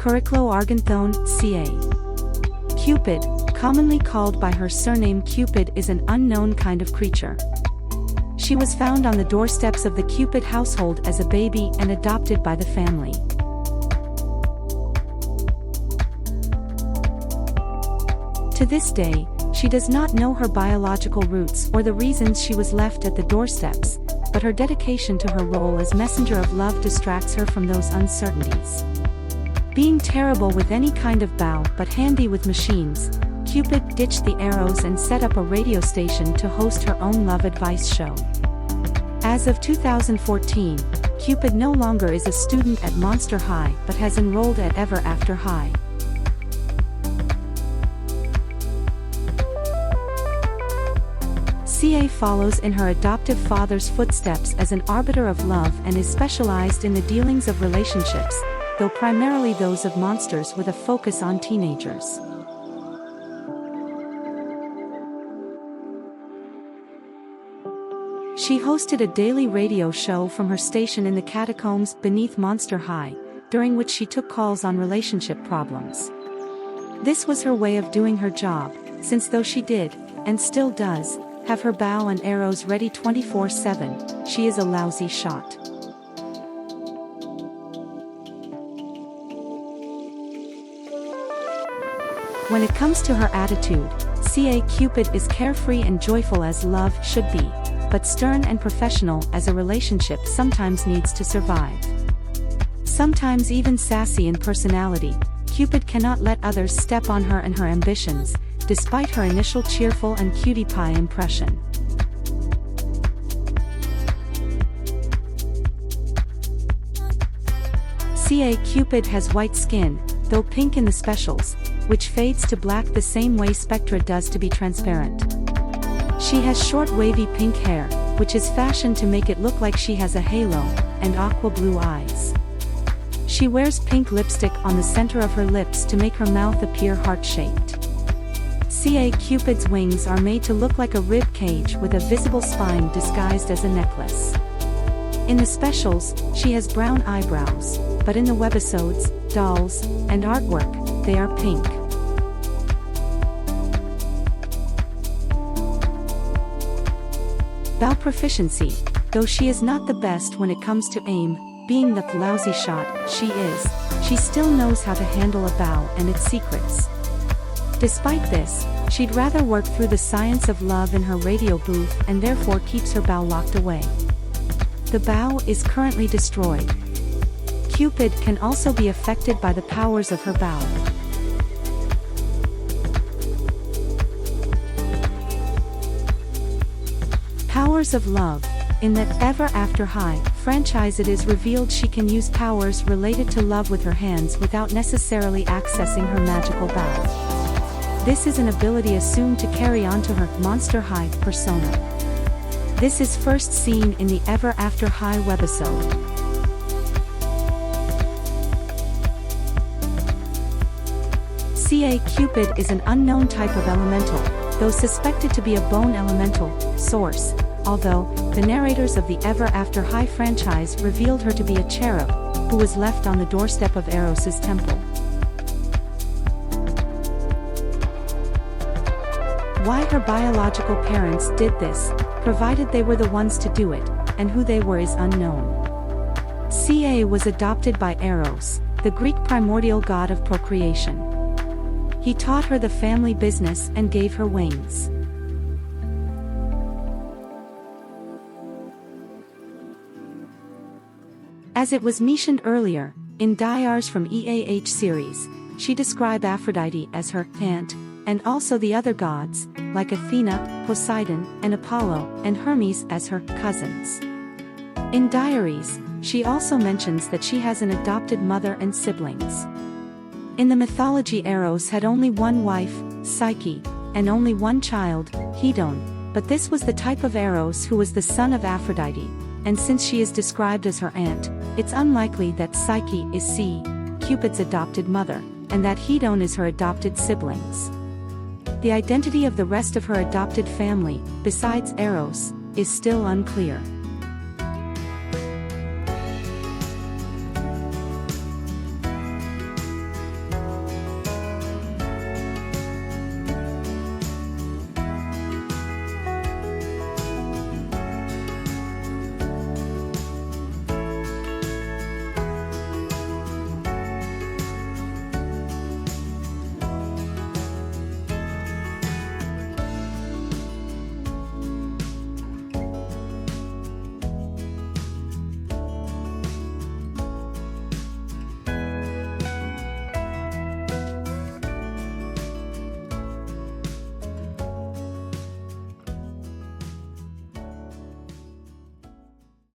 Curriclo-Arganthone, C.A. Cupid, commonly called by her surname Cupid, is an unknown kind of creature. She was found on the doorsteps of the Cupid household as a baby and adopted by the family. To this day, she does not know her biological roots or the reasons she was left at the doorsteps, but her dedication to her role as messenger of love distracts her from those uncertainties. Being terrible with any kind of bow but handy with machines, Cupid ditched the arrows and set up a radio station to host her own love advice show. As of 2014, Cupid no longer is a student at Monster High but has enrolled at Ever After High. C.A. follows in her adoptive father's footsteps as an arbiter of love and is specialized in the dealings of relationships, though primarily those of monsters with a focus on teenagers. She hosted a daily radio show from her station in the catacombs beneath Monster High, during which she took calls on relationship problems. This was her way of doing her job, since though she did, and still does, have her bow and arrows ready 24/7, she is a lousy shot. When it comes to her attitude, C.A. Cupid is carefree and joyful as love should be, but stern and professional as a relationship sometimes needs to survive. Sometimes even sassy in personality, Cupid cannot let others step on her and her ambitions, despite her initial cheerful and cutie pie impression. C.A. Cupid has white skin, though pink in the specials, which fades to black the same way Spectra does to be transparent. She has short wavy pink hair, which is fashioned to make it look like she has a halo, and aqua blue eyes. She wears pink lipstick on the center of her lips to make her mouth appear heart-shaped. C.A. Cupid's wings are made to look like a rib cage with a visible spine disguised as a necklace. In the specials, she has brown eyebrows, but in the webisodes, dolls, and artwork, they are pink. Bow proficiency, though she is not the best when it comes to aim, being the lousy shot she still knows how to handle a bow and its secrets. Despite this, she'd rather work through the science of love in her radio booth and therefore keeps her bow locked away. The bow is currently destroyed. Cupid can also be affected by the powers of her bow. Powers of love. In the Ever After High franchise, it is revealed she can use powers related to love with her hands without necessarily accessing her magical bow. This is an ability assumed to carry on to her Monster High persona. This is first seen in the Ever After High webisode. C.A. Cupid is an unknown type of elemental, though suspected to be a bone elemental source, although the narrators of the Ever After High franchise revealed her to be a cherub, who was left on the doorstep of Eros's temple. Why her biological parents did this, provided they were the ones to do it, and who they were is unknown. C.A. was adopted by Eros, the Greek primordial god of procreation. He taught her the family business and gave her wings. As it was mentioned earlier, in Diars from EAH series, she described Aphrodite as her aunt, and also the other gods, like Athena, Poseidon, and Apollo, and Hermes as her cousins. In Diaries, she also mentions that she has an adopted mother and siblings. In the mythology, Eros had only one wife, Psyche, and only one child, Hedon, but this was the type of Eros who was the son of Aphrodite, and since she is described as her aunt, it's unlikely that Psyche is C. Cupid's adopted mother, and that Hedon is her adopted siblings. The identity of the rest of her adopted family, besides Eros, is still unclear.